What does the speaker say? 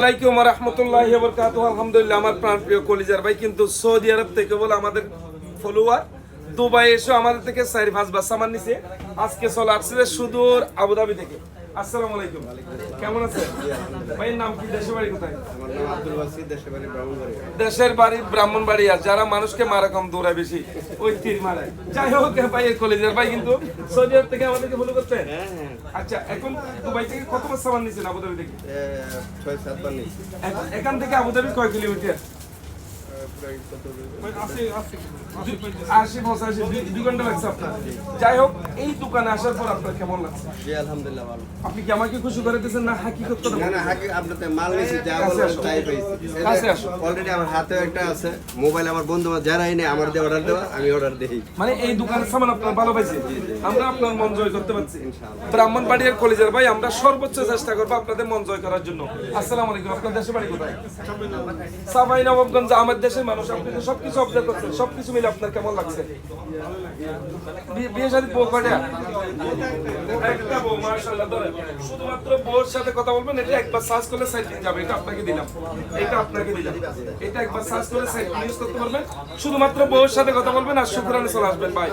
আসসালামু আলাইকুম রাহমাতুল্লাহি ওয়া বারাকাতুহু। আলহামদুলিল্লাহ, আমার প্রাণপ্রিয় কলিজার ভাই কিন্তু সৌদি আরব থেকে বলে আমাদের ফলোয়ার দুবাই এসে আমাদের থেকে 4-5 বার সামান নিছে। আজকে চলে আসছে সুদূর আবুধাবি থেকে। আসসালামু আলাইকুম, কেমন আছেন ভাই? নাম কি, দেশের বাড়ি কোথায়? আমার নাম আব্দুল বাসির, দেশের বাড়ি ব্রাহ্মণবাড়িয়া। দেশের বাড়ি ব্রাহ্মণবাড়িয়া। যারা মানুষকে মারা কম দৌড়ায় বেশি, ওই তীর মারায়। যাই হোক ভাই, এই কলেজের ভাই কিন্তু সৌদি আরব থেকে আমাদেরকে ফলো করতেন। আচ্ছা, এখন দুবাই থেকে কত বার সামান নিছেন আবুধাবি থেকে? 6-7 বার নিয়েছি। এখান থেকে আবুধাবি কয় কিলোমিটার? প্রায় কত 80-85 দুই ঘন্টা লাগছে আপনার। যাই হোক, এই দোকানে আসার পর আপনার কেমন লাগছে? জি আলহামদুলিল্লাহ ভালো। আপনি কি আমাকে খুশি করে দিয়েছেন না হাকিকত কথা না বলছেন? না, আপনাতে মাল নিয়েছি, যা কাছে বলবেন আসো। তাই পাইছি। কাছে আসো। অলরেডি আমার হাতে একটা আছে মোবাইল, আমার বন্ধু যারাই নেই আমার দিয়ে অর্ডার দেওয়া, আমি অর্ডার দেই। মানে এই দোকানের সামান আপনার ভালো পাইছে, আমরা আপনার মন জয় করতে পারছি। ব্রাহ্মণবাড়িয়ার কলেজের ভাই, আমরা সর্বোচ্চ চেষ্টা করবো আপনাদের মন জয় করার জন্য। আসসালামু আলাইকুম, আপনার দেশের বাড়ি কোথায়? সাবাই নবাবগঞ্জ। আমার দেশের মানুষ, আপনি তো সবকিছু অবজার্ভ করছেন, সবকিছু মিলে আপনার কেমন লাগছে? বিয়ে শাদী বউ কয়টা? একটা বউ, মাশাআল্লাহ। ধরেন, শুধুমাত্র বউর সাথে কথা বলবেন। এটা একবার সার্চ করলে সাইট দিন যাবে। এটা আপনাকে দিলাম, এটা আপনাকে দিলাম। এটা একবার সার্চ করে সাইট ইউজ করতে পারবেন। শুধুমাত্র বউর সাথে কথা বলবেন আর শুকরানে চলে আসবেন ভাই।